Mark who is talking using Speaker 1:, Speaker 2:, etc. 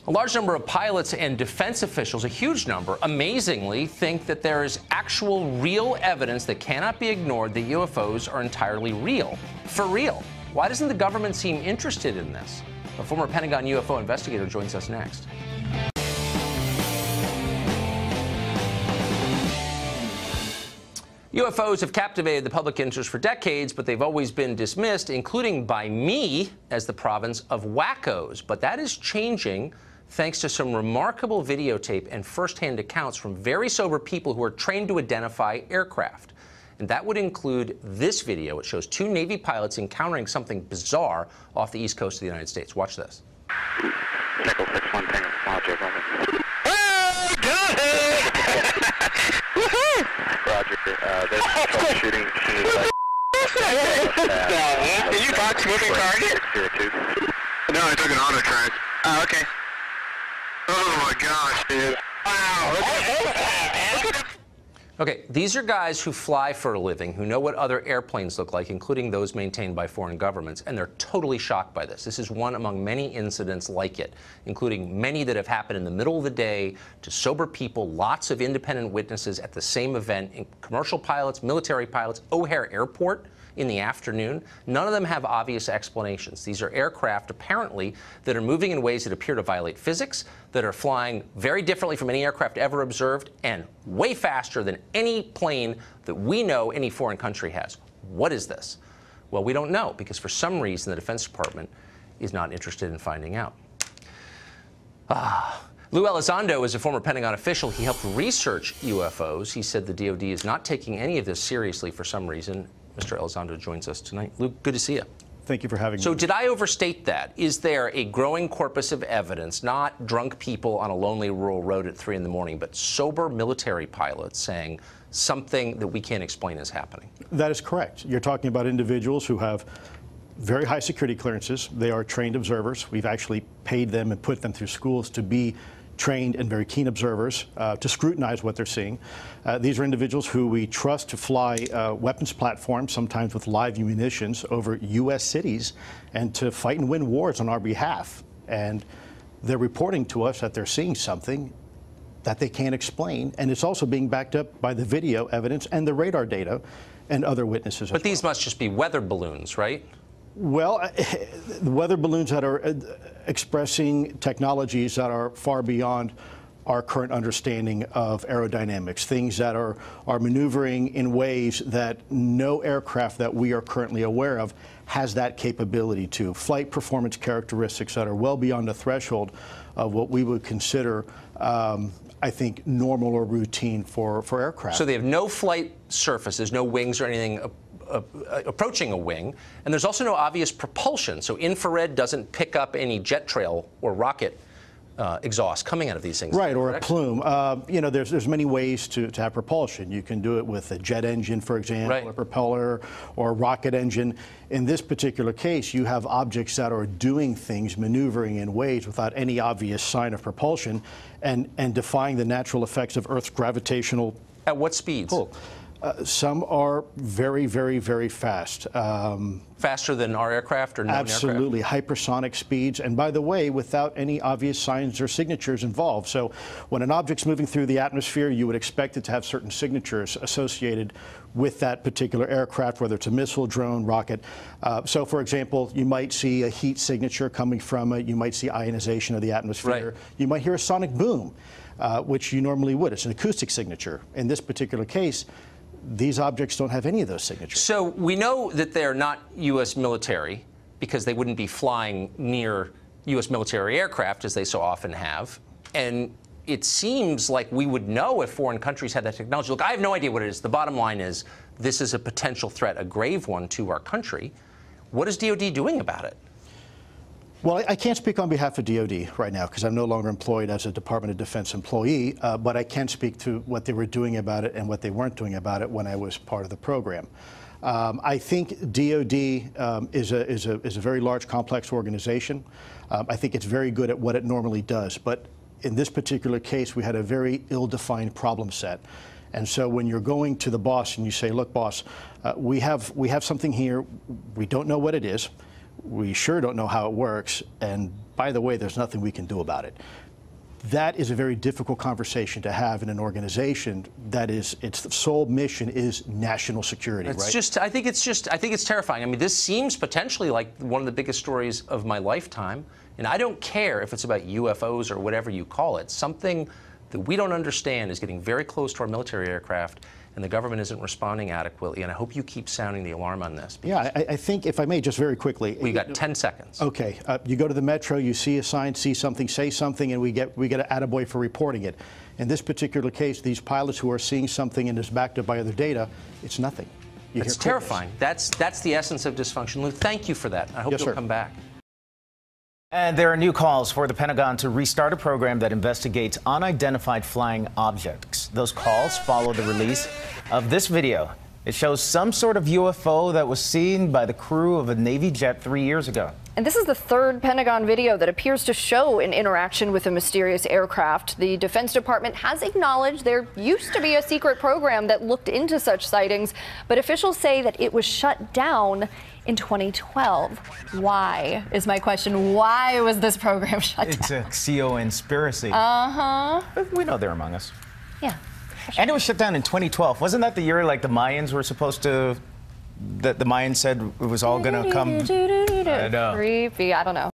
Speaker 1: A large number of pilots and defense officials, a huge number, amazingly, think that there is actual real evidence that cannot be ignored that UFOs are entirely real. For real. Why doesn't the government seem interested in this? A former Pentagon UFO investigator joins us next. UFOs have captivated the public interest for decades, but they've always been dismissed, including by me, as the province of wackos. But that is changing thanks to some remarkable videotape and first-hand accounts from very sober people who are trained to identify aircraft. And that would include this video. It shows two Navy pilots encountering something bizarre off the east coast of the United States. Watch this.
Speaker 2: Nickel 6-1 Tango, Roger, over.
Speaker 3: Oh, got it! Woohoo!
Speaker 2: Roger, there's troubleshooting.
Speaker 3: Did you box moving target?
Speaker 2: No, I took an auto track.
Speaker 3: Oh, okay.
Speaker 2: Oh my gosh, dude.
Speaker 3: Wow.
Speaker 1: Okay, these are guys who fly for a living, who know what other airplanes look like, including those maintained by foreign governments, and they're totally shocked by this. This is one among many incidents like it, including many that have happened in the middle of the day to sober people, lots of independent witnesses at the same event, commercial pilots, military pilots, O'Hare Airport in the afternoon. None of them have obvious explanations. These are aircraft, apparently, that are moving in ways that appear to violate physics, that are flying very differently from any aircraft ever observed, and way faster than any plane that we know any foreign country has. What is this? Well, we don't know, because for some reason the Defense Department is not interested in finding out. Lou Elizondo is a former Pentagon official. He helped research UFOs. He said the DoD is not taking any of this seriously for some reason. Mr. Elizondo joins us tonight. Luke, good to see you.
Speaker 4: Thank you for having me.
Speaker 1: So did I overstate that? Is there a growing corpus of evidence, not drunk people on a lonely rural road at 3 in the morning, but sober military pilots saying something that we can't explain is happening?
Speaker 4: That is correct. You're talking about individuals who have very high security clearances. They are trained observers. We've actually paid them and put them through schools to be trained and very keen observers to scrutinize what they're seeing. These are individuals who we trust to fly weapons platforms, sometimes with live munitions, over U.S. cities and to fight and win wars on our behalf. And they're reporting to us that they're seeing something that they can't explain, and it's also being backed up by the video evidence and the radar data and other witnesses.
Speaker 1: But these must just be weather balloons, right?
Speaker 4: Well, the weather balloons that are expressing technologies that are far beyond our current understanding of aerodynamics, things that are maneuvering in ways that no aircraft that we are currently aware of has that capability to. Flight performance characteristics that are well beyond the threshold of what we would consider, I think, normal or routine for aircraft.
Speaker 1: So they have no flight surfaces, no wings or anything approaching a wing, and there's also no obvious propulsion. So infrared doesn't pick up any jet trail or rocket exhaust coming out of these things.
Speaker 4: Right, or a plume. You know, there's many ways to have propulsion. You can do it with a jet engine, for example,
Speaker 1: right,
Speaker 4: a propeller, or a rocket engine. In this particular case, you have objects that are doing things, maneuvering in ways without any obvious sign of propulsion, and defying the natural effects of Earth's gravitational
Speaker 1: At what speeds?
Speaker 4: pull. Some are very, very, very fast.
Speaker 1: Faster than our aircraft or known
Speaker 4: Absolutely.
Speaker 1: aircraft?
Speaker 4: Hypersonic speeds. And by the way, without any obvious signs or signatures involved. So when an object's moving through the atmosphere, you would expect it to have certain signatures associated with that particular aircraft, whether it's a missile, drone, rocket. So, for example, you might see a heat signature coming from it. You might see ionization of the atmosphere.
Speaker 1: Right.
Speaker 4: You might hear a sonic boom, which you normally would. It's an acoustic signature. In this particular case, these objects don't have any of those signatures.
Speaker 1: So we know that they're not U.S. military because they wouldn't be flying near U.S. military aircraft as they so often have. And it seems like we would know if foreign countries had that technology. Look, I have no idea what it is. The bottom line is this is a potential threat, a grave one to our country. What is DoD doing about it?
Speaker 4: Well, I can't speak on behalf of DoD right now because I'm no longer employed as a Department of Defense employee, but I can speak to what they were doing about it and what they weren't doing about it when I was part of the program. I think DoD is a very large, complex organization. I think it's very good at what it normally does, but in this particular case, we had a very ill-defined problem set. And so when you're going to the boss and you say, look, boss, we have something here, we don't know what it is. We sure don't know how it works. And by the way, there's nothing we can do about it. That is a very difficult conversation to have in an organization that is, its sole mission is national security,
Speaker 1: It's
Speaker 4: right?
Speaker 1: just, I think it's terrifying. I mean, this seems potentially like one of the biggest stories of my lifetime. And I don't care if it's about UFOs or whatever you call it. Something that we don't understand is getting very close to our military aircraft, and the government isn't responding adequately. And I hope you keep sounding the alarm on this.
Speaker 4: Yeah, I think, if I may, just very quickly.
Speaker 1: We got 10 seconds.
Speaker 4: Okay, you go to the metro, you see a sign, see something, say something, and we get an attaboy for reporting it. In this particular case, these pilots who are seeing something and is backed up by other data, it's nothing.
Speaker 1: It's terrifying. That's the essence of dysfunction. Lou, thank you for that. I hope
Speaker 4: Yes,
Speaker 1: you'll
Speaker 4: sir.
Speaker 1: come back.
Speaker 5: And there are new calls for the Pentagon to restart a program that investigates unidentified flying objects. Those calls follow the release of this video. It shows some sort of UFO that was seen by the crew of a Navy jet 3 years ago.
Speaker 6: And this is the third Pentagon video that appears to show an interaction with a mysterious aircraft. The Defense Department has acknowledged there used to be a secret program that looked into such sightings, but officials say that it was shut down in 2012. Why is my question? Why was this program shut
Speaker 5: It's
Speaker 6: down?
Speaker 5: a CO-inspiracy. We know they're among us.
Speaker 6: Yeah.
Speaker 5: And it was shut down in 2012. Wasn't that the year like the Mayans were supposed to, that the Mayans said it was all going to come? I know.
Speaker 6: Creepy. I don't know.